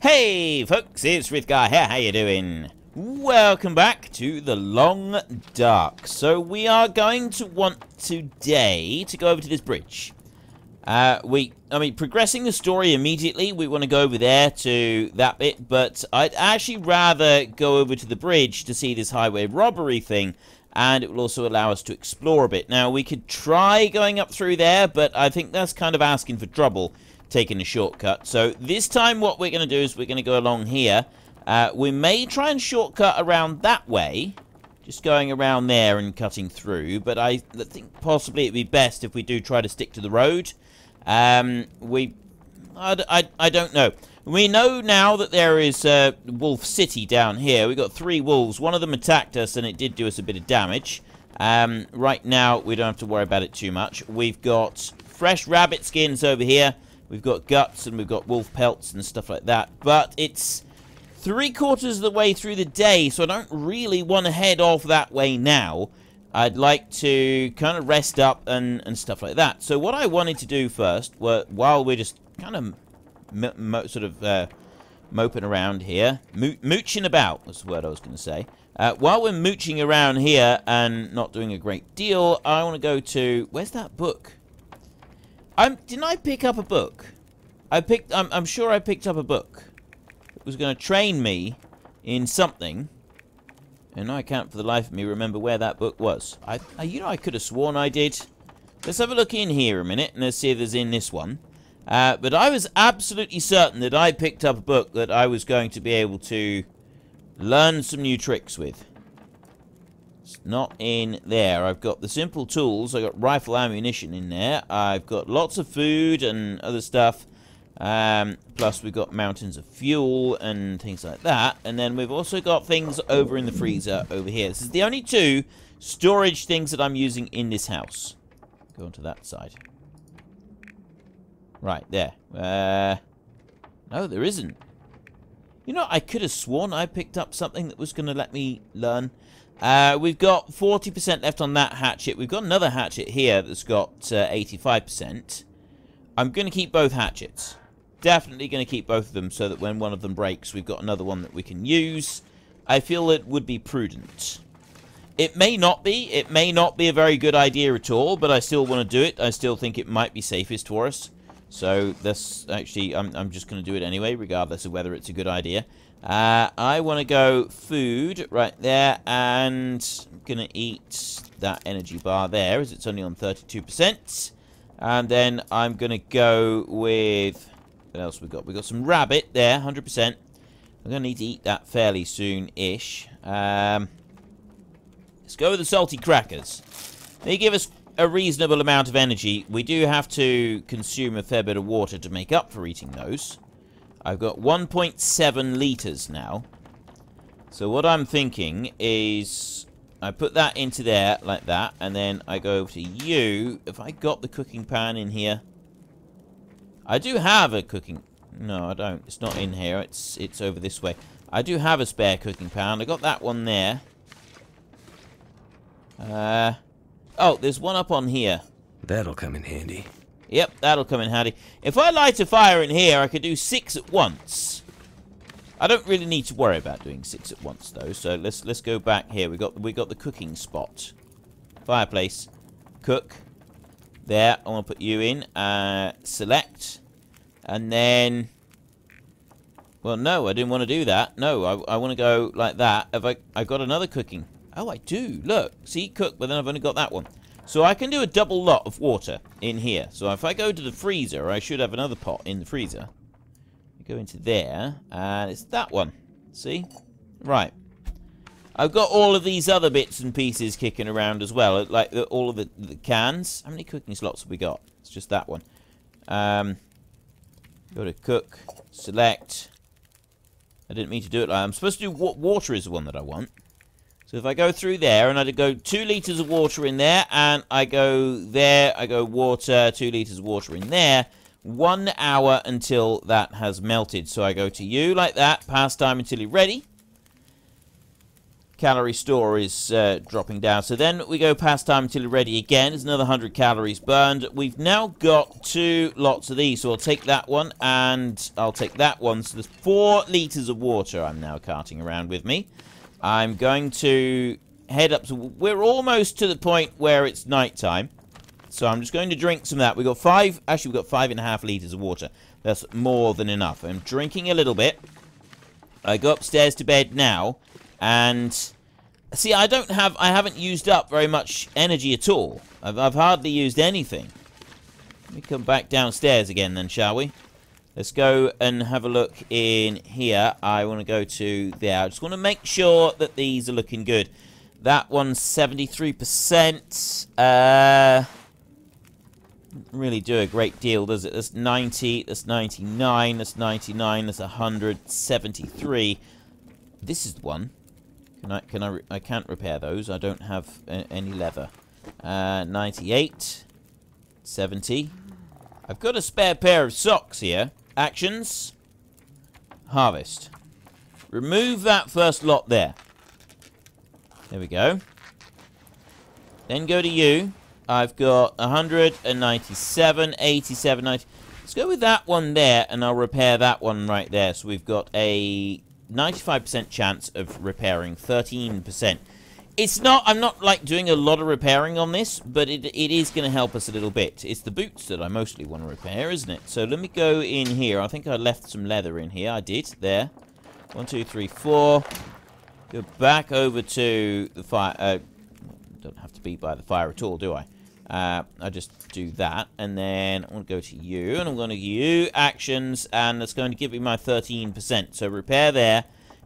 Hey folks, it's Rithgar here, how you doing? Welcome back to the Long Dark. So we are going to want today to go over to this bridge. Progressing the story immediately, we want to go over there to that bit, but I'd actually rather go over to the bridge to see this highway robbery thing, and it will also allow us to explore a bit. Now, we could try going up through there, but I think that's kind of asking for trouble, taking a shortcut. So this time what we're going to do is we're going to go along here. We may try and shortcut around that way, just going around there and cutting through, but I think possibly it'd be best if we do try to stick to the road. I don't know. We know now that there is Wolf City down here. We've got 3 wolves. One of them attacked us and it did do us a bit of damage. Right now we don't have to worry about it too much. We've got fresh rabbit skins over here. We've got guts and we've got wolf pelts and stuff like that. But it's 3/4 of the way through the day, so I don't really want to head off that way now. I'd like to kind of rest up and stuff like that. So what I wanted to do first, while we're just kind of moping around here, mooching about was the word I was going to say. While we're mooching around here and not doing a great deal, I want to go to... Where's that book? Didn't I pick up a book? I'm sure I picked up a book. It was going to train me in something. And I can't for the life of me remember where that book was. I could have sworn I did. Let's have a look in here a minute and let's see if there's in this one. But I was absolutely certain that I picked up a book that I was going to be able to learn some new tricks with. It's not in there. I've got the simple tools. I've got rifle ammunition in there. I've got lots of food and other stuff. Plus we've got mountains of fuel and things like that. And then we've also got things over in the freezer over here. This is the only 2 storage things that I'm using in this house. Go on to that side. Right, there. No, there isn't. You know, I could have sworn I picked up something that was going to let me learn. We've got 40% left on that hatchet. We've got another hatchet here that's got 85%. I'm going to keep both hatchets. Definitely going to keep both of them so that when one of them breaks, we've got another one that we can use. I feel it would be prudent. It may not be. It may not be a very good idea at all, but I still want to do it. I still think it might be safest for us. So that's actually, I'm just going to do it anyway, regardless of whether it's a good idea. I want to go food right there, and I'm going to eat that energy bar there, as it's only on 32%. And then I'm going to go with... What else we got? We got some rabbit there, 100%. I'm going to need to eat that fairly soon-ish. Let's go with the salty crackers. They give us a reasonable amount of energy. We do have to consume a fair bit of water to make up for eating those. I've got 1.7 litres now. So what I'm thinking is... I put that into there like that, and then I go over to you. If I got the cooking pan in here... I do have a cooking... No, I don't. It's not in here. It's over this way. I do have a spare cooking pan. I got that one there. Oh, there's one up on here. That'll come in handy. Yep, that'll come in handy. If I light a fire in here, I could do 6 at once. I don't really need to worry about doing 6 at once, though. So let's go back here. We got the cooking spot. Fireplace. Cook. There. I want to put you in. Select. And then... Well, no, I didn't want to do that. No, I want to go like that. Have I got another cooking? Oh, I do. Look. See, cook, but then I've only got that one. So I can do a double lot of water in here. So if I go to the freezer, I should have another pot in the freezer. Go into there, and it's that one. See? Right. I've got all of these other bits and pieces kicking around as well, like all of the cans. How many cooking slots have we got? It's just that one. Go to cook, select. I didn't mean to do it. I'm supposed to do water is the one that I want. So if I go through there, and I go 2 litres of water in there, and I go there, I go water, 2 litres of water in there, 1 hour until that has melted. So I go to you like that, pass time until you're ready. calorie store is dropping down. So then we go past time until you're ready again. There's another 100 calories burned. We've now got 2 lots of these. So I'll take that one and I'll take that one. So there's 4 liters of water I'm now carting around with me. I'm going to head up. So we're almost to the point where it's nighttime. So I'm just going to drink some of that. We've got 5.5 liters of water. That's more than enough. I'm drinking a little bit. I go upstairs to bed now. And see, I haven't used up very much energy at all. I've hardly used anything. Let me come back downstairs again then, shall we? Let's go and have a look in here. I want to go to there. I just want to make sure that these are looking good. That one's 73%. Doesn't really do a great deal, does it? That's 90, that's 99, that's 99, that's 100, 73. This is the one. I can't repair those. I don't have any leather. 98. 70. I've got a spare pair of socks here. Actions. Harvest. Remove that first lot there. There we go. Then go to you. I've got 197, 87, 90. Let's go with that one there, and I'll repair that one right there. So we've got a 95% chance of repairing 13%. It's not, I'm not like doing a lot of repairing on this, but it is going to help us a little bit. It's the boots that I mostly want to repair, isn't it? So let me go in here. I think I left some leather in here. I did. There. 1, 2, 3, 4. Go back over to the fire. Don't have to be by the fire at all, do I? I just do that, and then I'm going to go to you, and I'm going to you actions, and that's going to give me my 13%. So repair there,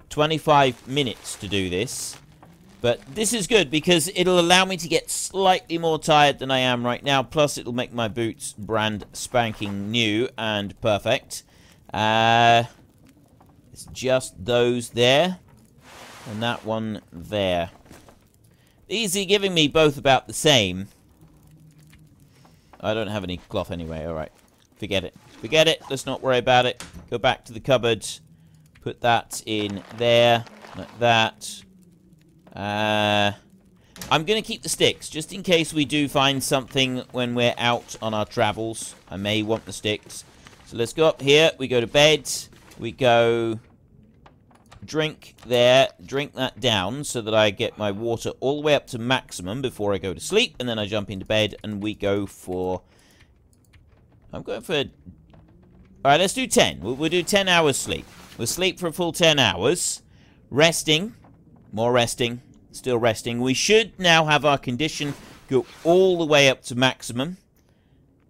25 minutes to do this. But this is good because it'll allow me to get slightly more tired than I am right now. Plus, it'll make my boots brand spanking new and perfect. It's just those there, and that one there. These are giving me both about the same. I don't have any cloth anyway. Alright. Forget it. Forget it. Let's not worry about it. Go back to the cupboard. Put that in there. Like that. I'm going to keep the sticks. Just in case we do find something when we're out on our travels. I may want the sticks. So let's go up here. We go to bed. We go... drink there, drink that down so that I get my water all the way up to maximum before I go to sleep, and then I jump into bed and we go for... I'm going for... Alright, let's do 10. We'll do 10 hours sleep. We'll sleep for a full 10 hours. Resting. More resting. Still resting. We should now have our condition go all the way up to maximum.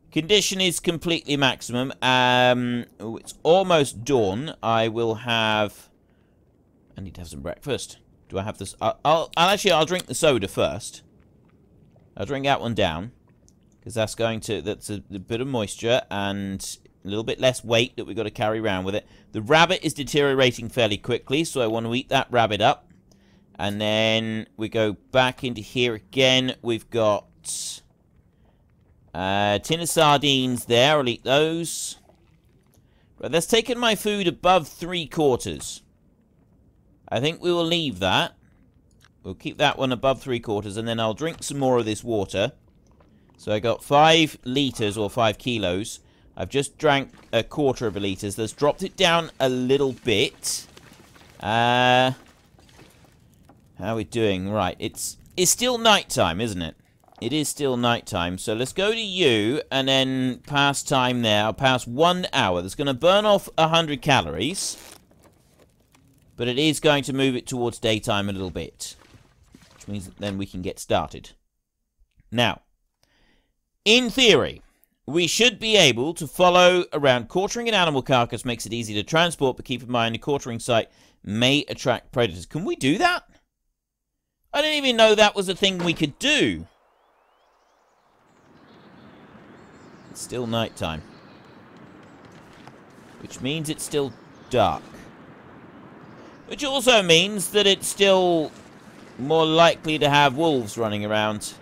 Condition is completely maximum. It's almost dawn. I will have... I need to have some breakfast. Do I have this? I'll drink the soda first. I'll drink that one down. Because that's a bit of moisture and a little bit less weight that we've got to carry around with it. The rabbit is deteriorating fairly quickly, so I want to eat that rabbit up. And then we go back into here again. We've got a tin of sardines there. I'll eat those. Right, that's taken my food above 3/4. I think we will leave that. We'll keep that one above 3/4, and then I'll drink some more of this water. So I got 5 liters, or 5 kilos. I've just drank 1/4 of a liter. That's dropped it down a little bit. How are we doing? Right, it's still nighttime, isn't it? It is still nighttime. So let's go to you, and then pass time there. I'll pass 1 hour. That's going to burn off 100 calories. But it is going to move it towards daytime a little bit. Which means that then we can get started. Now, in theory, we should be able to follow around. Quartering an animal carcass makes it easy to transport, but keep in mind a quartering site may attract predators. Can we do that? I didn't even know that was a thing we could do. It's still nighttime. Which means it's still dark. Which also means that it's still more likely to have wolves running around.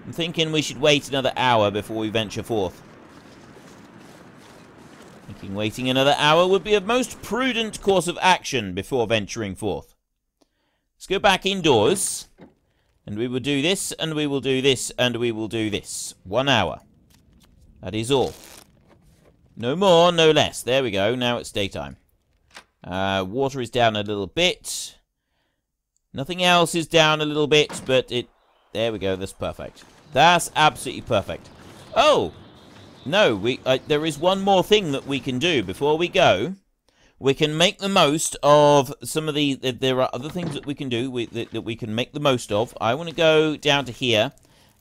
I'm thinking we should wait another hour before we venture forth. Thinking waiting another hour would be a most prudent course of action before venturing forth. Let's go back indoors. And we will do this, and we will do this, and we will do this. 1 hour. That is all. No more, no less. There we go. Now it's daytime. Water is down a little bit. Nothing else is down a little bit, but it... There we go. That's perfect. That's absolutely perfect. Oh! No, there is one more thing that we can do before we go. We can make the most of some of the... There are other things that we can do that we can make the most of. I want to go down to here.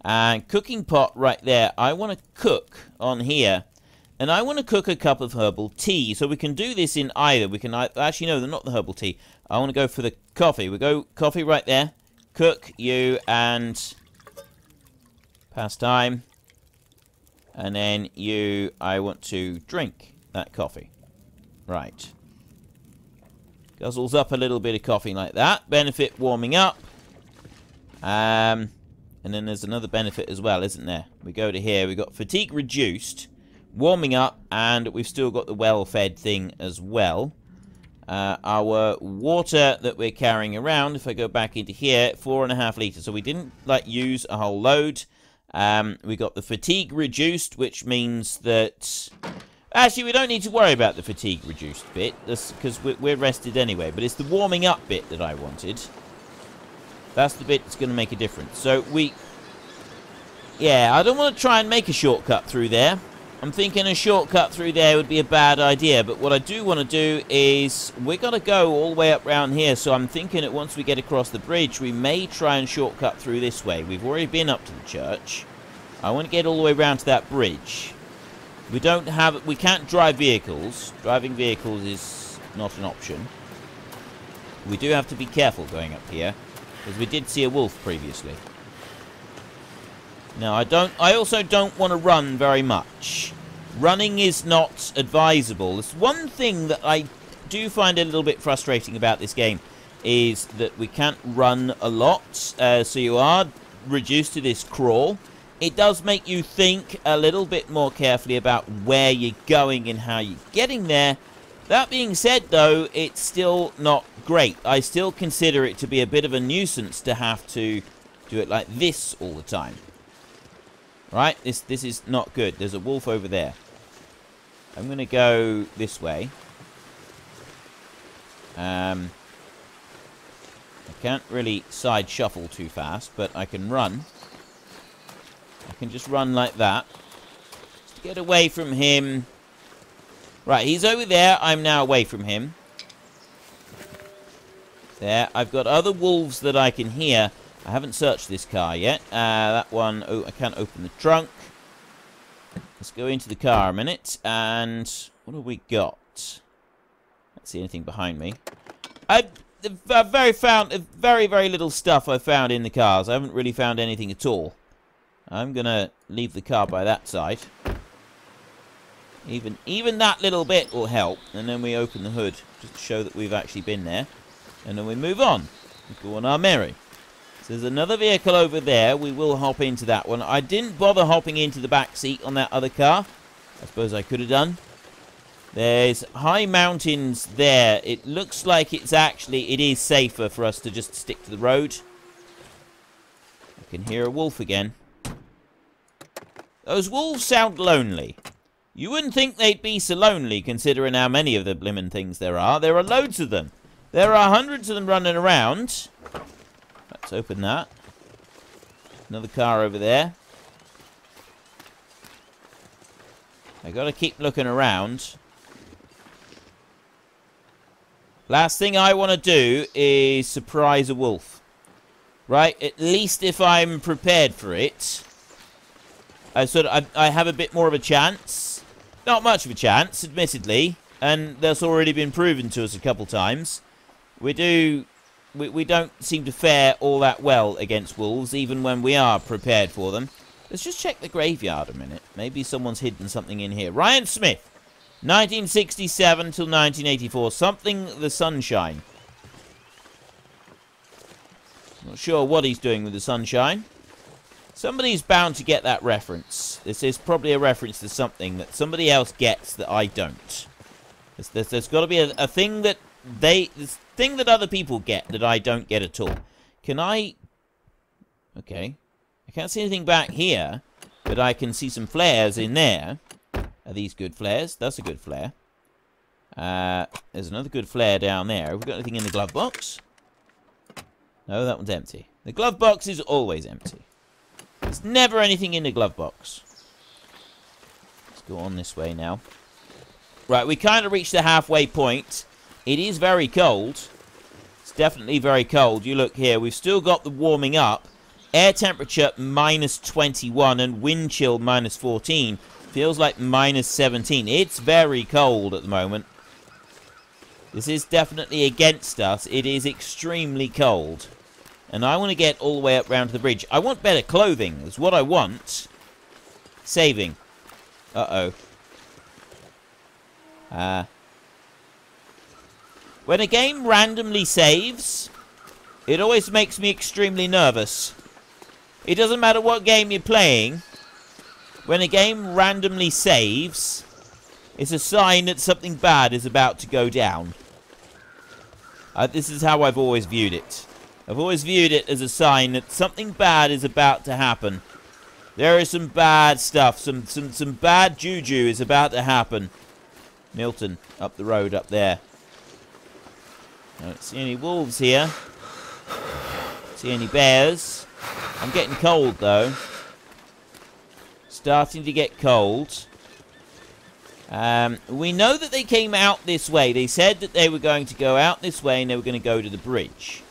And cooking pot right there. I want to cook on here. And I want to cook a cup of herbal tea. So we can do this in either. We can... Actually, no, not the herbal tea. I want to go for the coffee. We go coffee right there. Cook, you, and... Pass time. And then you... I want to drink that coffee. Right. Guzzles up a little bit of coffee like that. Benefit warming up. And then there's another benefit as well, isn't there? We go to here. We've got fatigue reduced. Warming up. And we've still got the well-fed thing as well. Our water that we're carrying around, if I go back into here, 4.5 litres. So we didn't, use a whole load. We got the fatigue reduced, which means that... Actually, we don't need to worry about the fatigue reduced bit, because we're rested anyway. But it's the warming up bit that I wanted. That's the bit that's going to make a difference. So yeah, I don't want to try and make a shortcut through there. I'm thinking a shortcut through there would be a bad idea. But what I do want to do is... We're going to go all the way up round here. So I'm thinking that once we get across the bridge, we may try and shortcut through this way. We've already been up to the church. I want to get all the way around to that bridge. We can't drive vehicles. Driving vehicles is not an option. We do have to be careful going up here, because we did see a wolf previously. No, I also don't want to run very much. Running is not advisable. It's one thing that I do find a little bit frustrating about this game, is that we can't run a lot, so you are reduced to this crawl. It does make you think a little bit more carefully about where you're going and how you're getting there. That being said, though, it's still not great. I still consider it to be a bit of a nuisance to have to do it like this all the time. Right? This is not good. There's a wolf over there. I'm going to go this way. I can't really side shuffle too fast, but I can run. I can just run like that. Just to get away from him. Right, he's over there. I'm now away from him. There. I've got other wolves that I can hear. I haven't searched this car yet. That one... Oh, I can't open the trunk. Let's go into the car a minute. And what have we got? Can't see anything behind me. I've very, very little stuff I've found in the cars. I haven't really found anything at all. I'm going to leave the car by that side. Even that little bit will help. And then we open the hood just to show that we've actually been there. And then we move on. We go on our merry. So there's another vehicle over there. We will hop into that one. I didn't bother hopping into the back seat on that other car. I suppose I could have done. There's high mountains there. It looks like it is safer for us to just stick to the road. I can hear a wolf again. Those wolves sound lonely. You wouldn't think they'd be so lonely, considering how many of the blimmin' things there are. There are loads of them. There are hundreds of them running around. Let's open that. Another car over there. I gotta keep looking around. Last thing I want to do is surprise a wolf. Right? At least if I'm prepared for it. I have a bit more of a chance. Not much of a chance, admittedly. And that's already been proven to us a couple times. We don't seem to fare all that well against wolves, even when we are prepared for them. Let's just check the graveyard a minute. Maybe someone's hidden something in here. Ryan Smith, 1967 till 1984. Something the sunshine. Not sure what he's doing with the sunshine. Somebody's bound to get that reference. This is probably a reference to something that somebody else gets that I don't. There's got to be a thing that the thing that other people get that I don't get at all. Can I... Okay. I can't see anything back here, but I can see some flares in there. Are these good flares? That's a good flare. There's another good flare down there. Have we got anything in the glove box? No, that one's empty. The glove box is always empty. There's never anything in the glove box. Let's go on this way now. Right, we kind of reached the halfway point. It is very cold. It's definitely very cold. You look here. We've still got the warming up. Air temperature -21 and wind chill -14. Feels like -17. It's very cold at the moment. This is definitely against us. It is extremely cold. And I want to get all the way up round to the bridge. I want better clothing. Is what I want. Saving. Uh-oh. When a game randomly saves, it always makes me extremely nervous. It doesn't matter what game you're playing. When a game randomly saves, it's a sign that something bad is about to go down. This is how I've always viewed it. I've always viewed it as a sign that something bad is about to happen. There is some bad stuff. Some bad juju is about to happen. Milton, up the road up there. I don't see any wolves here. Don't see any bears. I'm getting cold, though. Starting to get cold. We know that they came out this way. They said that they were going to go out this way and they were going to go to the bridge.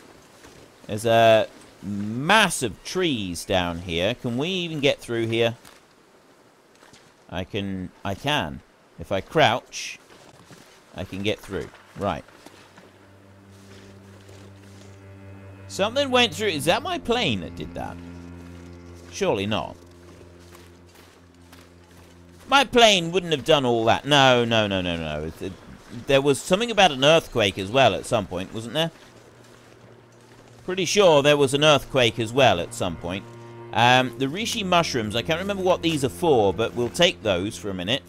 There's a massive trees down here. Can we even get through here? I can. If I crouch, I can get through. Right. Something went through. Is that my plane that did that? Surely not. My plane wouldn't have done all that. No. There was something about an earthquake as well at some point, wasn't there? Pretty sure there was an earthquake as well at some point. The reishi mushrooms, I can't remember what these are for, but we'll take those for a minute.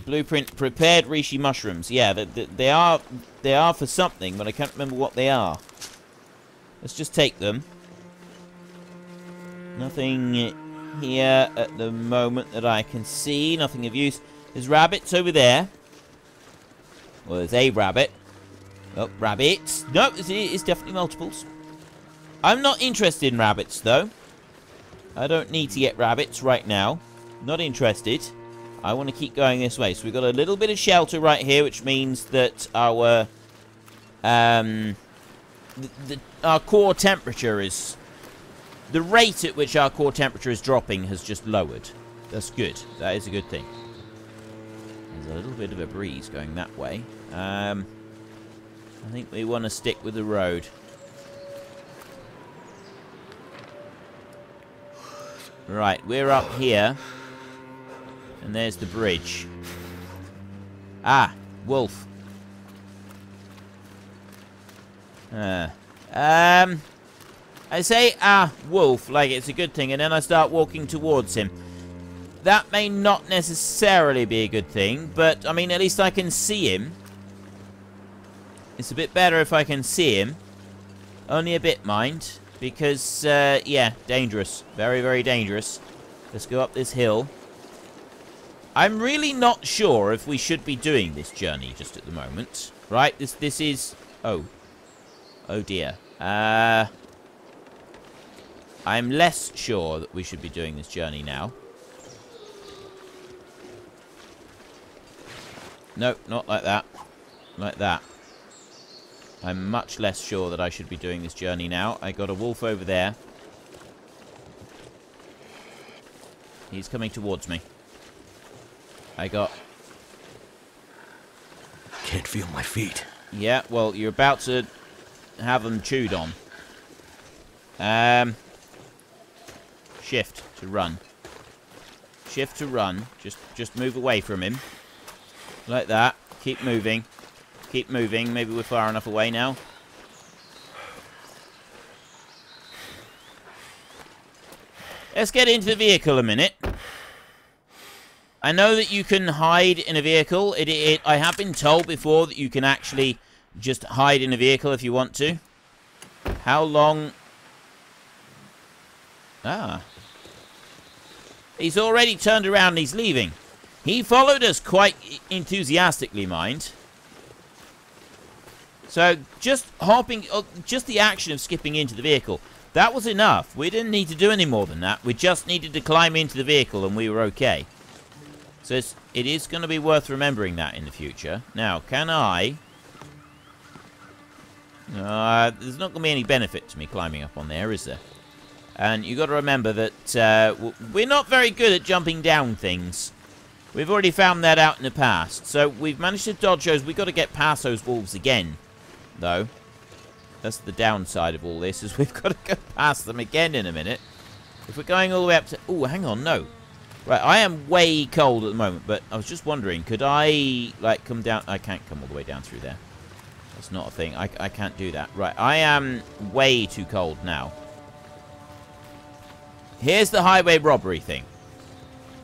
Blueprint prepared reishi mushrooms. Yeah, they are for something, but I can't remember what they are. Let's just take them. Nothing here at the moment that I can see. Nothing of use. There's rabbits over there. Well, there's a rabbit. Oh, rabbits. No, it's definitely multiples. I'm not interested in rabbits, though. I don't need to get rabbits right now. Not interested. I want to keep going this way. So we've got a little bit of shelter right here, which means that our our core temperature is... The rate at which our core temperature is dropping has just lowered. That's good. That is a good thing. There's a little bit of a breeze going that way. I think we want to stick with the road. Right, we're up here. And there's the bridge. Ah, wolf. I say, wolf, like it's a good thing, and then I start walking towards him. That may not necessarily be a good thing, but, I mean, at least I can see him. It's a bit better if I can see him. Only a bit, mind. Because, yeah, dangerous. Very, very dangerous. Let's go up this hill. I'm really not sure if we should be doing this journey just at the moment. Right, this is... Oh. Oh, dear. I'm less sure that we should be doing this journey now. No, not like that. Like that. I'm much less sure that I should be doing this journey now. I got a wolf over there. He's coming towards me. Can't feel my feet. Yeah, well, you're about to have them chewed on. Shift to run. Shift to run. Just move away from him. Like that. Keep moving. Keep moving. Maybe we're far enough away now. Let's get into the vehicle a minute. I know that you can hide in a vehicle. I have been told before that you can actually Just hide in a vehicle if you want to. How long... Ah. He's already turned around and he's leaving. He followed us quite enthusiastically, mind. So, just hopping... just the action of skipping into the vehicle. That was enough. We didn't need to do any more than that. We just needed to climb into the vehicle and we were okay. So, it is going to be worth remembering that in the future. Now, can I... there's not going to be any benefit to me climbing up on there, is there? And you've got to remember that we're not very good at jumping down things. We've already found that out in the past. So we've managed to dodge those. We've got to get past those wolves again, though. That's the downside of all this, is we've got to go past them again in a minute. If we're going all the way up to... Oh, hang on, no. Right, I am way cold at the moment, but I was just wondering, could I, like, come down... I can't come all the way down through there. That's not a thing. I can't do that. Right, I am way too cold now. Here's the highway robbery thing.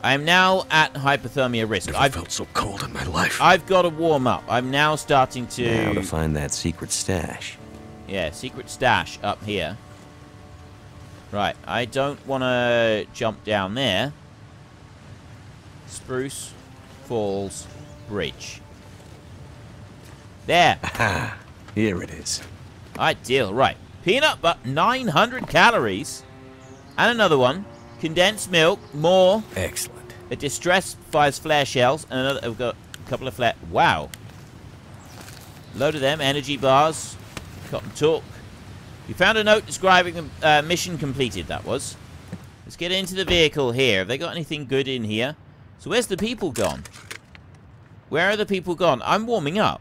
I am now at hypothermia risk. I've felt so cold in my life. I've got to warm up. I'm now starting to... Now to find that secret stash. Yeah, secret stash up here. Right, I don't want to jump down there. Spruce Falls Bridge. There. Aha. Here it is. Ideal. Right. Peanut butter, 900 calories. And another one. Condensed milk. More. Excellent. A distress fires flare shells. And another. We've got a couple of flare. Wow. Load of them. Energy bars. Cotton talk. You found a note describing the mission completed. That was. Let's get into the vehicle here. Have they got anything good in here? So where's the people gone? Where are the people gone? I'm warming up.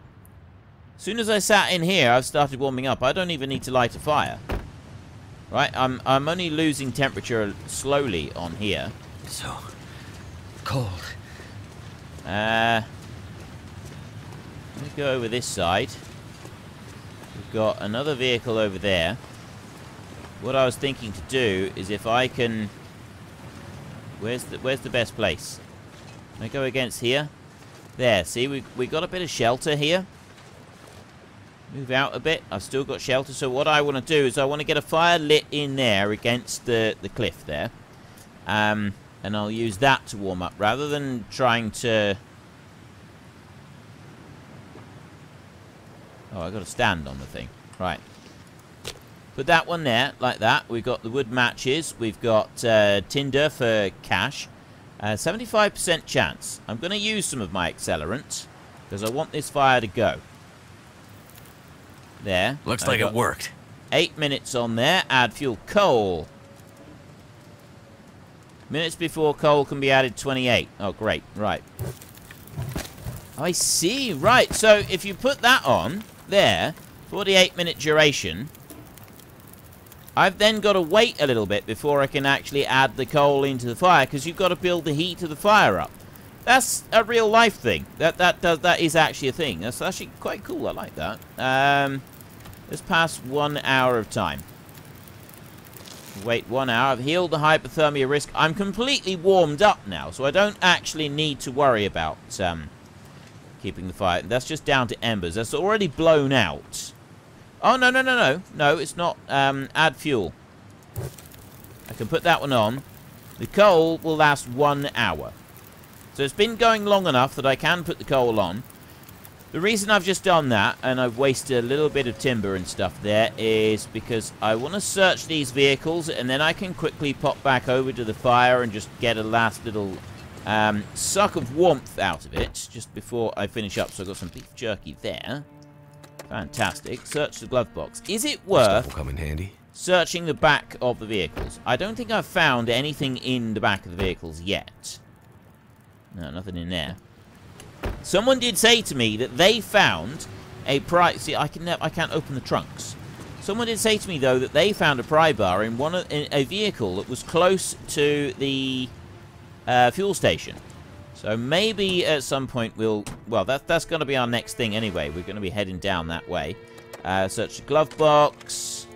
As soon as I sat in here, I've started warming up. I don't even need to light a fire. Right, I'm only losing temperature slowly on here. So cold. Let me go over this side. We've got another vehicle over there. What I was thinking to do is if I can... Where's the best place? Can I go against here? There, see, we got a bit of shelter here. Move out a bit. I've still got shelter. So what I want to do is I want to get a fire lit in there against the cliff there. And I'll use that to warm up rather than trying to... Oh, I've got to stand on the thing. Right. Put that one there, like that. We've got the wood matches. We've got tinder for cash. 75% chance. I'm going to use some of my accelerant because I want this fire to go. There. Looks like it worked. 8 minutes on there. Add fuel. Coal. Minutes before coal can be added, 28. Oh, great. Right. I see. Right. So if you put that on there, 48-minute duration, I've then got to wait a little bit before I can actually add the coal into the fire because you've got to build the heat of the fire up. That's a real life thing. That is actually a thing. That's actually quite cool. I like that. Let's pass 1 hour of time. Wait 1 hour. I've healed the hypothermia risk. I'm completely warmed up now, so I don't actually need to worry about keeping the fire. That's just down to embers. That's already blown out. Oh, no, no, no, no. No, it's not. Add fuel. I can put that one on. The coal will last 1 hour. So it's been going long enough that I can put the coal on. The reason I've just done that, and I've wasted a little bit of timber and stuff there, is because I want to search these vehicles, and then I can quickly pop back over to the fire and just get a last little suck of warmth out of it, just before I finish up. So I've got some beef jerky there. Fantastic. Search the glove box. Is it worth come in handy? Searching the back of the vehicles? I don't think I've found anything in the back of the vehicles yet. No, nothing in there. Someone did say to me that they found a pry... See, I can't open the trunks. Someone did say to me, though, that they found a pry bar in a vehicle that was close to the fuel station. So maybe at some point we'll... Well, that's going to be our next thing anyway. We're going to be heading down that way. Search the glove box.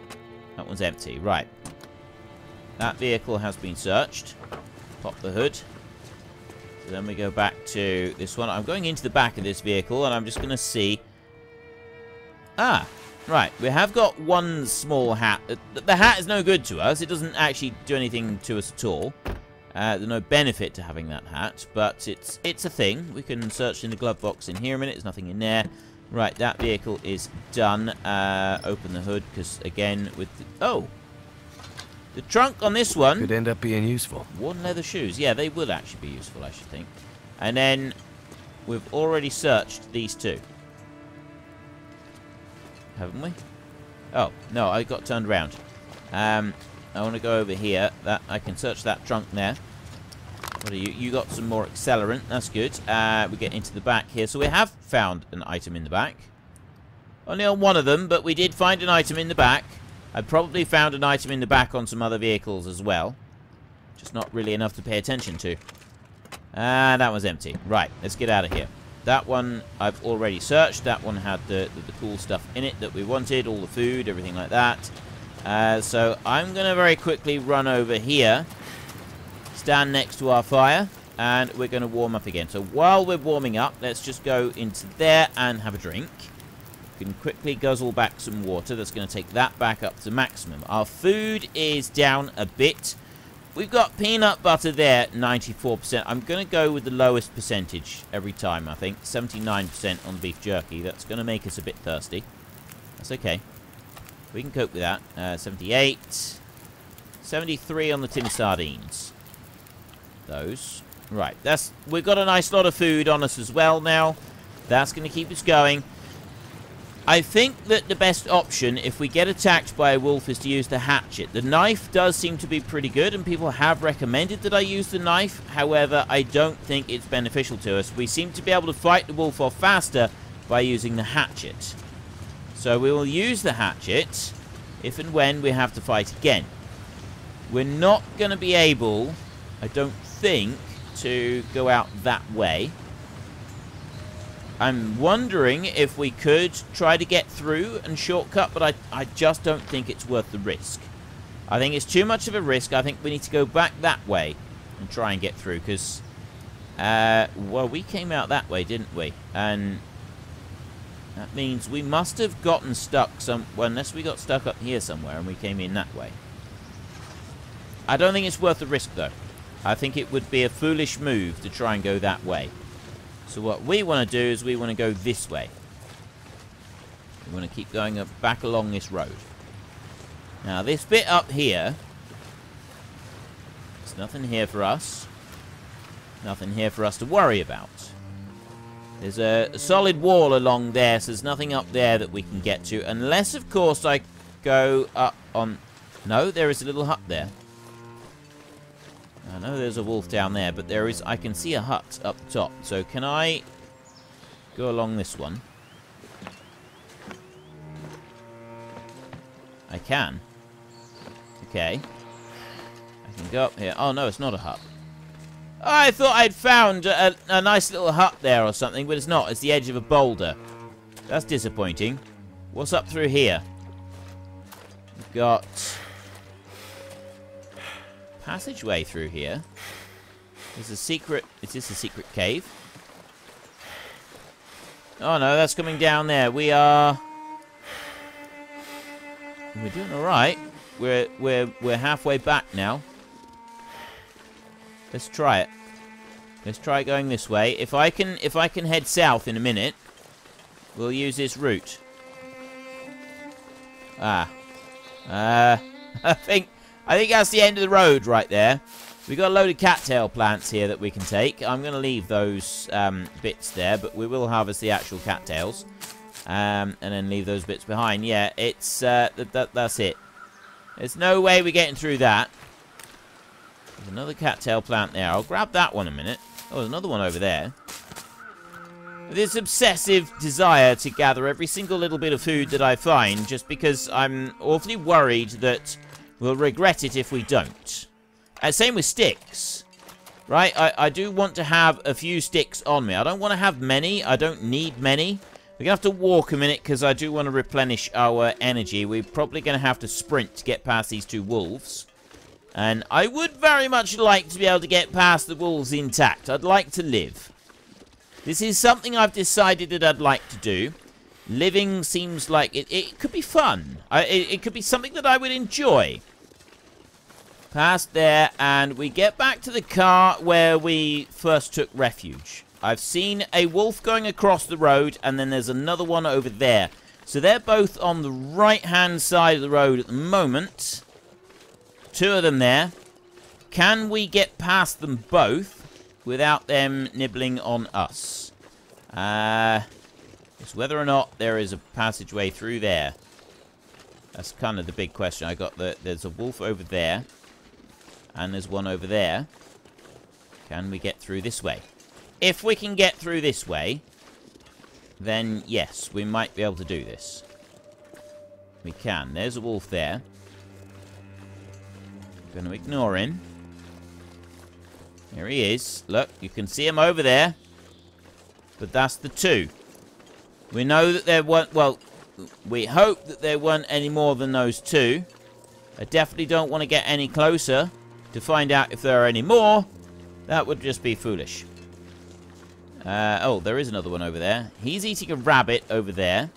That one's empty. Right. That vehicle has been searched. Pop the hood. So then we go back to this one. I'm going into the back of this vehicle, and I'm just going to see... Ah, right. We have got one small hat. The hat is no good to us. It doesn't actually do anything to us at all. There's no benefit to having that hat, but it's a thing. We can search in the glove box in here a minute. There's nothing in there. Right, that vehicle is done. Open the hood, because again, with the... The trunk on this one... Could end up being useful. Worn leather shoes. Yeah, they would actually be useful, I should think. And then we've already searched these two. Haven't we? Oh, no, I got turned around. I want to go over here. I can search that trunk there. What are you? You got some more accelerant. That's good. We get into the back here. So we have found an item in the back. Only on one of them, but we did find an item in the back. I probably found an item in the back on some other vehicles as well. Just not really enough to pay attention to. That one's empty. Right, let's get out of here. That one I've already searched. That one had the cool stuff in it that we wanted. All the food, everything like that. So I'm going to very quickly run over here. Stand next to our fire. And we're going to warm up again. So while we're warming up, let's just go into there and have a drink. We can quickly guzzle back some water. That's going to take that back up to maximum. Our food is down a bit. We've got peanut butter there, 94%. I'm going to go with the lowest percentage every time, I think. 79% on beef jerky. That's going to make us a bit thirsty. That's okay. We can cope with that. 78. 73 on the tin sardines. Those. Right. We've got a nice lot of food on us as well now. That's going to keep us going. I think that the best option, if we get attacked by a wolf, is to use the hatchet. The knife does seem to be pretty good, and people have recommended that I use the knife. However, I don't think it's beneficial to us. We seem to be able to fight the wolf off faster by using the hatchet. So we will use the hatchet if and when we have to fight again. We're not going to be able, I don't think, to go out that way. I'm wondering if we could try to get through and shortcut, but I just don't think it's worth the risk. I think it's too much of a risk. I think we need to go back that way and try and get through, because, well, we came out that way, didn't we? And that means we must have gotten stuck well, unless we got stuck up here somewhere and we came in that way. I don't think it's worth the risk, though. I think it would be a foolish move to try and go that way. So what we want to do is we want to go this way. We want to keep going back along this road. Now, this bit up here, there's nothing here for us. Nothing here for us to worry about. There's a solid wall along there, so there's nothing up there that we can get to. Unless, of course, I go up on... No, there is a little hut there. I know there's a wolf down there, but there is... I can see a hut up top. So can I go along this one? I can. Okay. I can go up here. Oh, no, it's not a hut. I thought I'd found a nice little hut there or something, but it's not. It's the edge of a boulder. That's disappointing. What's up through here? We've got... passageway through here. There's a secret... Is this a secret cave? Oh no, that's coming down there. We're doing alright. We're halfway back now. Let's try it. Let's try going this way. If I can head south in a minute, we'll use this route. I think that's the end of the road right there. We've got a load of cattail plants here that we can take. I'm going to leave those bits there, but we will harvest the actual cattails. And then leave those bits behind. Yeah, it's that's it. There's no way we're getting through that. There's another cattail plant there. I'll grab that one a minute. Oh, there's another one over there. This obsessive desire to gather every single little bit of food that I find, just because I'm awfully worried that we'll regret it if we don't. Same with sticks. Right? I do want to have a few sticks on me. I don't want to have many. I don't need many. We're going to have to walk a minute because I do want to replenish our energy. We're probably going to have to sprint to get past these two wolves. And I would very much like to be able to get past the wolves intact. I'd like to live. This is something I've decided that I'd like to do. Living seems like it could be fun. It could be something that I would enjoy. Past there, and we get back to the car where we first took refuge. I've seen a wolf going across the road, and then there's another one over there. So they're both on the right-hand side of the road at the moment. Two of them there. Can we get past them both without them nibbling on us? It's whether or not there is a passageway through there. That's kind of the big question. I got there's a wolf over there. And there's one over there. Can we get through this way? If we can get through this way, then yes, we might be able to do this. We can. There's a wolf there. Going to ignore him. Here he is. Look, you can see him over there. But that's the two. We know that there weren't... Well, we hope that there weren't any more than those two. I definitely don't want to get any closer to find out if there are any more. That would just be foolish. Oh, there is another one over there. He's eating a rabbit over there.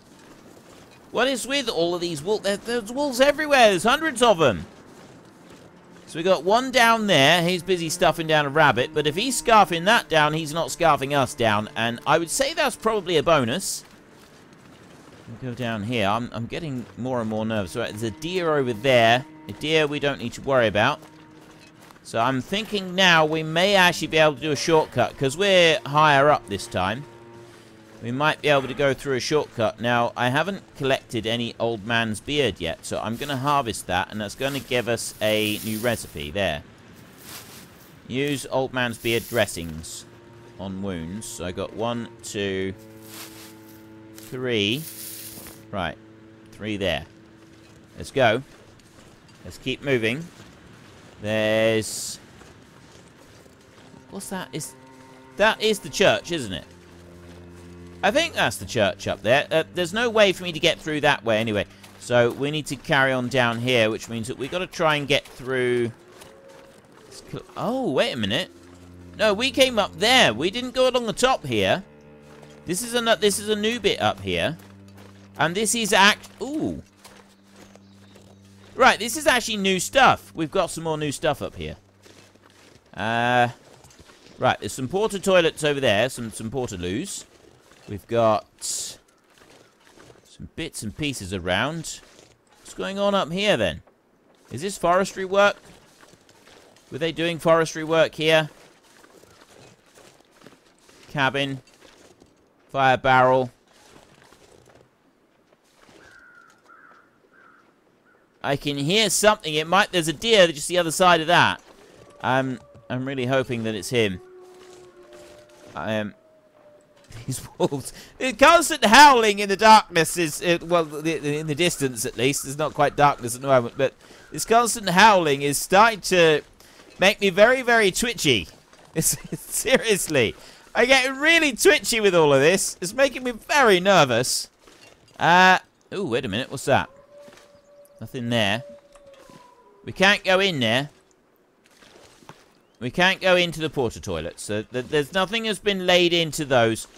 What is with all of these wolves? There's wolves everywhere. There's hundreds of them. So we got one down there. He's busy stuffing down a rabbit. But if he's scarfing that down, he's not scarfing us down. And I would say that's probably a bonus. We'll go down here. I'm getting more and more nervous. Right, there's a deer over there. A deer we don't need to worry about. So I'm thinking now we may actually be able to do a shortcut, because we're higher up this time. We might be able to go through a shortcut. Now, I haven't collected any old man's beard yet, so I'm going to harvest that, and that's going to give us a new recipe. There. Use old man's beard dressings on wounds. So I got 1, 2, 3. Right. 3 there. Let's go. Let's keep moving. There's... What's that? That is the church, isn't it? I think that's the church up there. There's no way for me to get through that way anyway. So we need to carry on down here, which means that we've got to try and get through... Oh, wait a minute. No, we came up there. We didn't go along the top here. This is a new bit up here. And this is Ooh. Right, this is actually new stuff. We've got some more new stuff up here. Right, there's some porta toilets over there. Some portaloos. We've got some bits and pieces around. What's going on up here, then? Is this forestry work? Were they doing forestry work here? Cabin. Fire barrel. I can hear something. There's a deer just the other side of that. I'm really hoping that it's him. These wolves. The constant howling in the darkness is, well, in the distance at least. It's not quite darkness at the moment, but this constant howling is starting to make me very, very twitchy. Seriously. I get really twitchy with all of this. It's making me very nervous. Oh, wait a minute. What's that? Nothing there. We can't go in there. We can't go into the porta toilets. So there's nothing has been laid into those.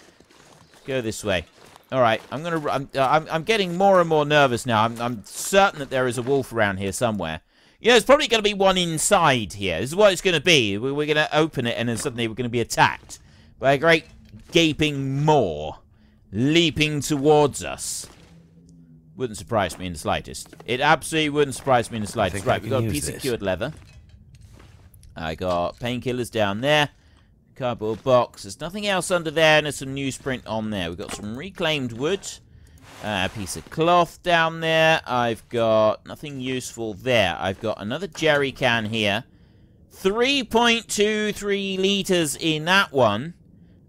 Let's go this way. All right, I'm getting more and more nervous now. I'm certain that there is a wolf around here somewhere. Yeah, there's probably going to be one inside here. This is what it's going to be. We're going to open it, and then suddenly we're going to be attacked by a great gaping maw leaping towards us. Wouldn't surprise me in the slightest. It absolutely wouldn't surprise me in the slightest. Right, we've got a piece of cured leather. I got painkillers down there. Cardboard box. There's nothing else under there, and there's some newsprint on there. We've got some reclaimed wood. A piece of cloth down there. I've got nothing useful there. I've got another jerry can here. 3.23 litres in that one.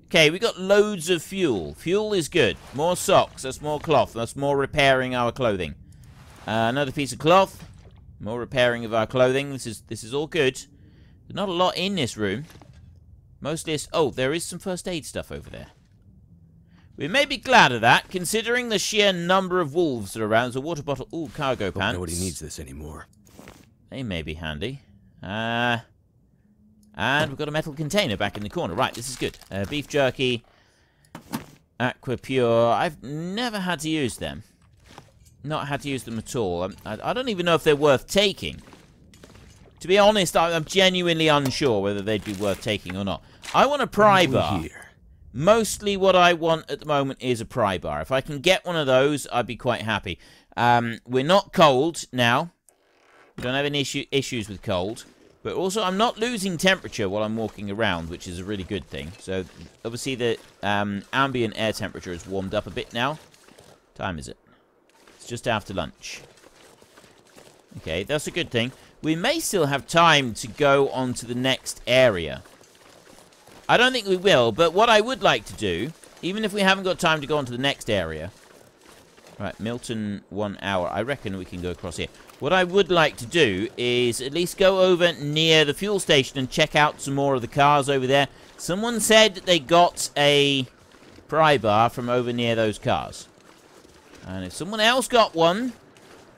Okay, we got loads of fuel. Fuel is good. More socks. That's more cloth. That's more repairing our clothing. Another piece of cloth. More repairing of our clothing. This is all good. There's not a lot in this room. Mostly oh, there is some first aid stuff over there. We may be glad of that, considering the sheer number of wolves that are around. There's a water bottle. Ooh, cargo pants. Nobody needs this anymore. They may be handy. And we've got a metal container back in the corner. Right, this is good. Beef jerky. Aqua Pure. I've never had to use them. Not had to use them at all. I don't even know if they're worth taking. To be honest, I'm genuinely unsure whether they'd be worth taking or not. I want a pry bar. Mostly what I want at the moment is a pry bar. If I can get one of those, I'd be quite happy. We're not cold now. We don't have any issues with cold. But also, I'm not losing temperature while I'm walking around, which is a really good thing. So, obviously, the ambient air temperature has warmed up a bit now. What time is it? It's just after lunch. Okay, that's a good thing. We may still have time to go on to the next area. I don't think we will, but what I would like to do, even if we haven't got time to go on to the next area... Right, Milton, 1 hour. I reckon we can go across here. What I would like to do is at least go over near the fuel station and check out some more of the cars over there. Someone said that they got a pry bar from over near those cars. And if someone else got one,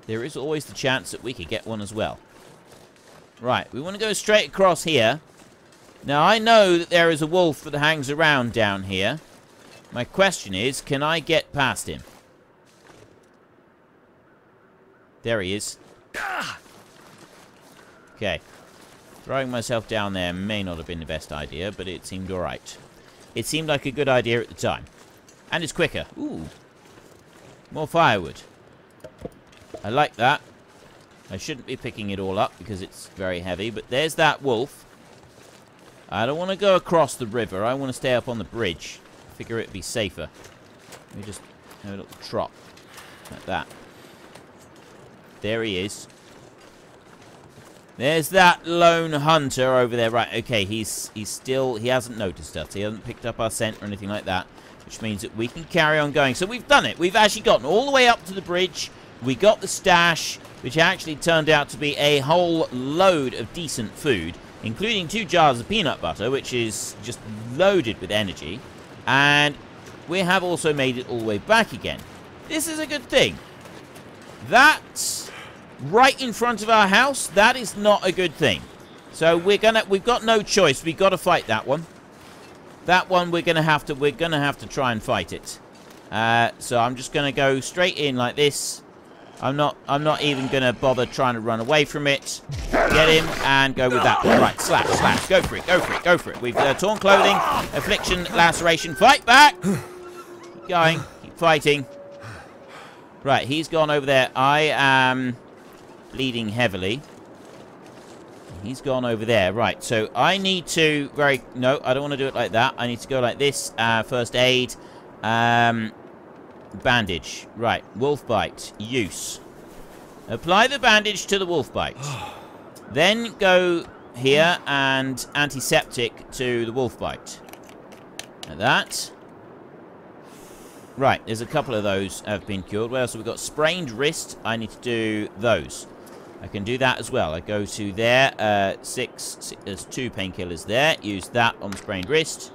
there is always the chance that we could get one as well. Right, we want to go straight across here. Now, I know that there is a wolf that hangs around down here. My question is, can I get past him? There he is. Okay. Throwing myself down there may not have been the best idea, but it seemed alright. It seemed like a good idea at the time. And it's quicker. Ooh. More firewood. I like that. I shouldn't be picking it all up because it's very heavy, but there's that wolf. I don't want to go across the river. I want to stay up on the bridge. I figure it'd be safer. Let me just have a little trot. Like that. There he is. There's that lone hunter over there. Right, okay, he's still... He hasn't noticed us. He hasn't picked up our scent or anything like that. Which means that we can carry on going. So we've done it. We've actually gotten all the way up to the bridge. We got the stash, which actually turned out to be a whole load of decent food, including 2 jars of peanut butter, which is just loaded with energy. And we have also made it all the way back again. This is a good thing. That's right in front of our house. That is not a good thing. So we've got no choice. We've got to fight that one. That one we're gonna have to try and fight it. So I'm just gonna go straight in like this. I'm not even gonna bother trying to run away from it. Get him and go with that one. Right, slash, slash. Go for it, go for it, go for it. We've torn clothing, affliction, laceration. Fight back. Keep going. Keep fighting. Right, he's gone over there. I am bleeding heavily. He's gone over there. Right, so I need to... No, I don't want to do it like that. I need to go like this. First aid. Bandage. Right, wolf bite. Use. Apply the bandage to the wolf bite. Then go here and antiseptic to the wolf bite. Like that. Right, there's a couple of those have been cured. Well, so we've got sprained wrist. I need to do those. I can do that as well. I go to there. There's 2 painkillers there. Use that on the sprained wrist.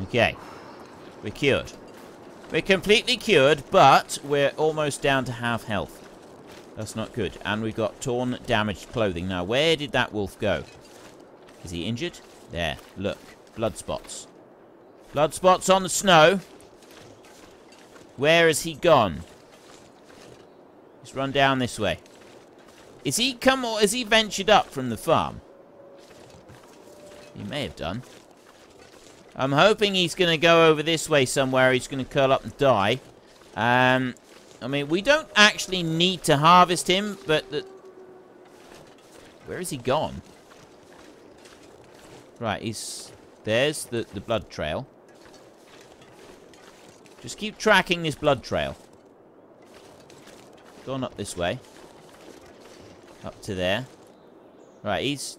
Okay. We're cured. We're completely cured, but we're almost down to half health. That's not good. And we've got torn, damaged clothing. Now, where did that wolf go? Is he injured? There. Look. Blood spots. Blood spots on the snow. Where has he gone? He's run down this way. Is he come or has he ventured up from the farm? He may have done. I'm hoping he's going to go over this way somewhere. He's going to curl up and die. I mean, we don't actually need to harvest him, but... Where has he gone? Right, there's the blood trail. Just keep tracking this blood trail. Gone up this way. Up to there. Right, he's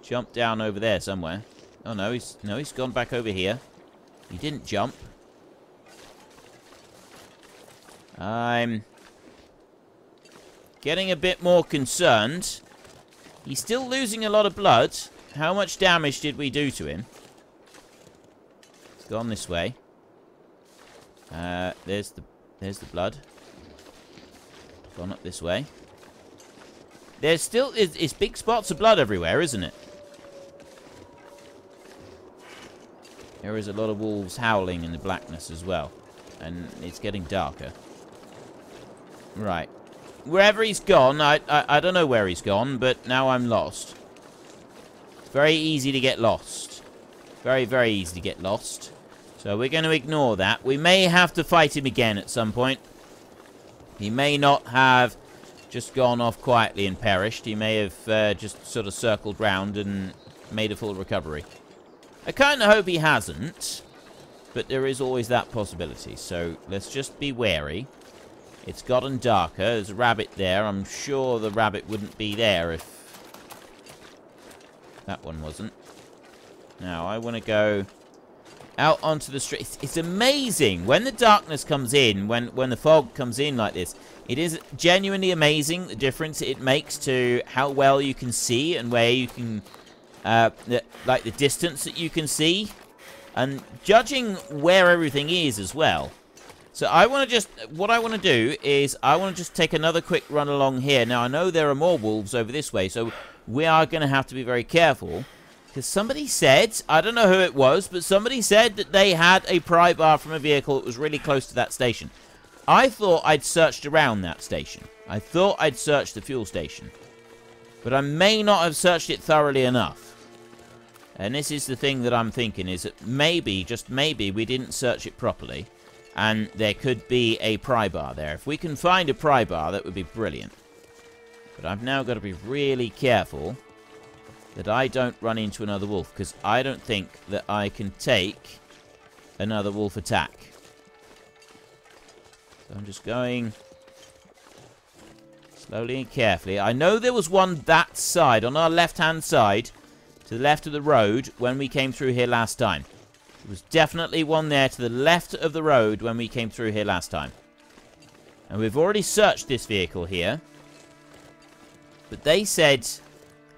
jumped down over there somewhere. Oh no, he's gone back over here. He didn't jump. I'm getting a bit more concerned. He's still losing a lot of blood. How much damage did we do to him? It's gone this way. There's the blood. Gone up this way. There's still... It's big spots of blood everywhere, isn't it? There is a lot of wolves howling in the blackness as well. And it's getting darker. Right. Wherever he's gone, I don't know where he's gone, but now I'm lost. Very easy to get lost. Very, very easy to get lost. So we're going to ignore that. We may have to fight him again at some point. He may not have just gone off quietly and perished. He may have just sort of circled round and made a full recovery. I kind of hope he hasn't. But there is always that possibility. So let's just be wary. It's gotten darker. There's a rabbit there. I'm sure the rabbit wouldn't be there if that one wasn't. Now, I want to go out onto the street. It's amazing. When the darkness comes in, when the fog comes in like this, it is genuinely amazing the difference it makes to how well you can see and where you can, like the distance that you can see. And judging where everything is as well. So I want to just, what I want to do is, I want to just take another quick run along here. Now, I know there are more wolves over this way, so we are going to have to be very careful. Because somebody said, I don't know who it was, but somebody said that they had a pry bar from a vehicle that was really close to that station. I thought I'd searched around that station. I thought I'd searched the fuel station. But I may not have searched it thoroughly enough. And this is the thing that I'm thinking, is that maybe, just maybe, we didn't search it properly. And there could be a pry bar there. If we can find a pry bar, that would be brilliant. But I've now got to be really careful that I don't run into another wolf, because I don't think that I can take another wolf attack. So I'm just going slowly and carefully. I know there was one that side, on our left-hand side, to the left of the road, when we came through here last time. There was definitely one there to the left of the road when we came through here last time. And we've already searched this vehicle here. But they said,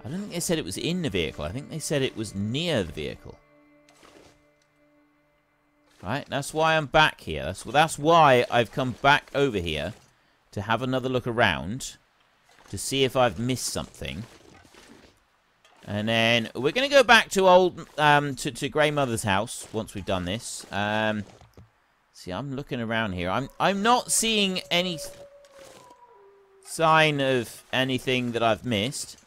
I don't think they said it was in the vehicle. I think they said it was near the vehicle. Right, that's why I'm back here. That's why I've come back over here to have another look around to see if I've missed something. And then we're going to go back to old to Grey Mother's house once we've done this. See, I'm looking around here. I'm not seeing any sign of anything that I've missed.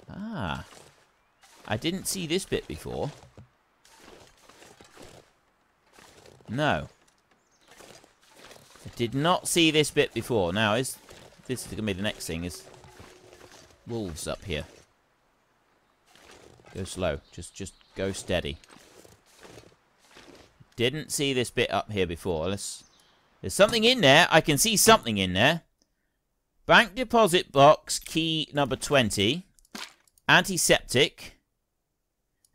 Ah, I didn't see this bit before. No, I did not see this bit before. Now, this is going to be the next thing, is wolves up here. Go slow. Just go steady. Didn't see this bit up here before. There's something in there. I can see something in there. Bank deposit box, key number 20. Antiseptic.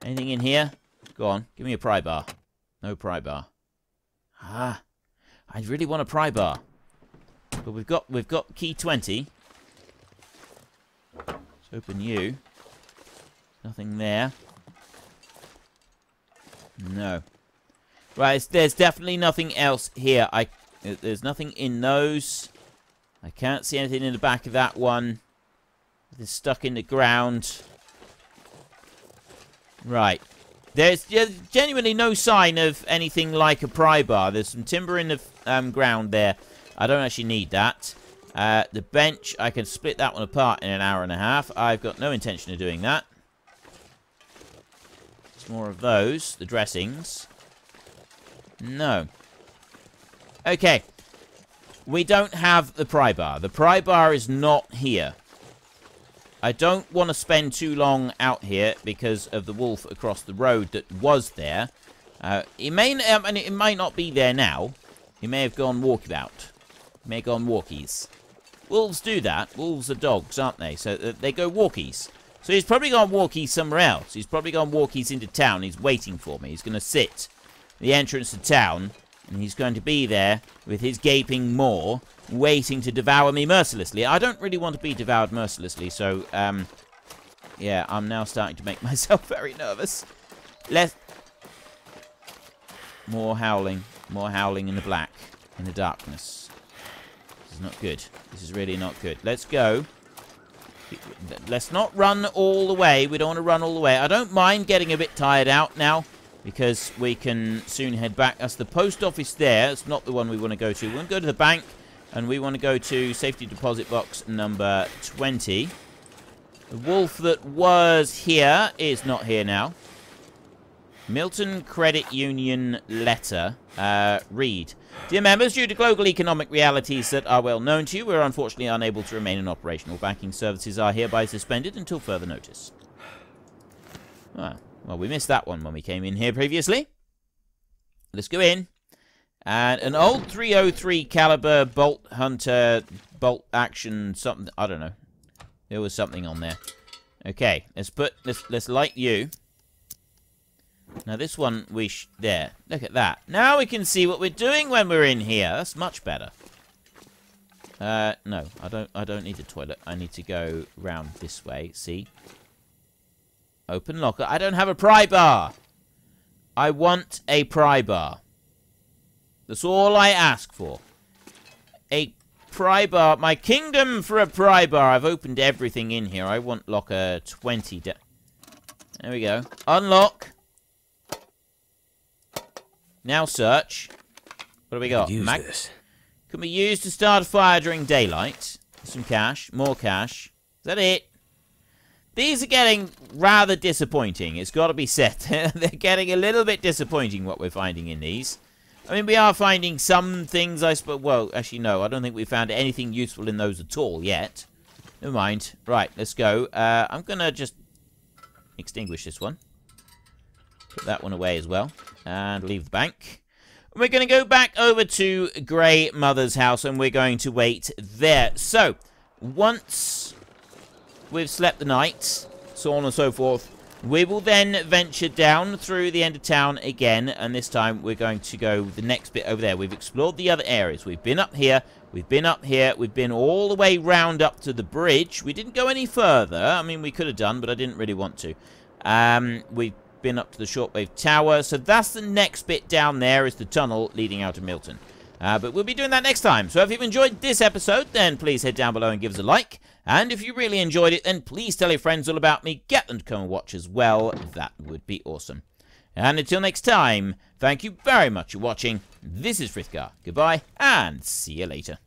Anything in here? Go on. Give me a pry bar. No pry bar. Ah. I really want a pry bar. But we've got key 20. Let's open you. Nothing there. No. Right, there's definitely nothing else here. There's nothing in those. I can't see anything in the back of that one. It's stuck in the ground. Right. There's genuinely no sign of anything like a pry bar. There's some timber in the ground there. I don't actually need that. The bench, I can split that one apart in an hour and a half. I've got no intention of doing that. It's more of those. The dressings. No. Okay. We don't have the pry bar. The pry bar is not here. I don't want to spend too long out here because of the wolf across the road that was there. It might not be there now. He may have gone walkabout. He may have gone walkies. Wolves do that. Wolves are dogs, aren't they? So they go walkies. So he's probably gone walkies somewhere else. He's probably gone walkies into town. He's waiting for me. He's going to sit at the entrance to town. And he's going to be there with his gaping maw, waiting to devour me mercilessly. I don't really want to be devoured mercilessly, so, yeah, I'm now starting to make myself very nervous. More howling in the black, in the darkness. This is not good. This is really not good. Let's go Let's not run all the way. We don't want to run all the way. I don't mind getting a bit tired out now, because we can soon head back. That's the post office there. It's not the one we want to go to. We want to go to the bank, and we want to go to safety deposit box number 20. The wolf that was here is not here now. Milton Credit Union letter. Read. Dear members, due to global economic realities that are well known to you, we're unfortunately unable to remain in operation. All banking services are hereby suspended until further notice. Well, we missed that one when we came in here previously. Let's go in. And an old 303 caliber bolt hunter, bolt action, something. I don't know. There was something on there. Okay, let's light you. Now this one there. Look at that. Now we can see what we're doing when we're in here. That's much better. No, I don't need a toilet. I need to go round this way. See? Open locker. I don't have a pry bar. I want a pry bar. That's all I ask for. A pry bar. My kingdom for a pry bar. I've opened everything in here. I want locker 20. There we go. Unlock. Now search. What do we got? Use this. Can be used to start a fire during daylight. Some cash. More cash. Is that it? These are getting rather disappointing. It's got to be said. They're getting a little bit disappointing what we're finding in these. I mean, we are finding some things, I suppose. Well, actually, no. I don't think we've found anything useful in those at all yet. Never mind. Right, let's go. I'm going to just extinguish this one. Put that one away as well. And leave the bank. We're going to go back over to Grey Mother's house, and we're going to wait there. So, once we've slept the night, so on and so forth, we will then venture down through the end of town again, and this time we're going to go the next bit over there. We've explored the other areas. We've been up here, we've been up here, we've been all the way round up to the bridge. We didn't go any further. I mean, we could have done, but I didn't really want to. We've been up to the shortwave tower, so that's the next bit down there, is the tunnel leading out of Milton. But we'll be doing that next time. So if you've enjoyed this episode, then please head down below and give us a like. And if you really enjoyed it, then please tell your friends all about me. Get them to come and watch as well. That would be awesome. And until next time, thank you very much for watching. This is Frithgar. Goodbye, and see you later.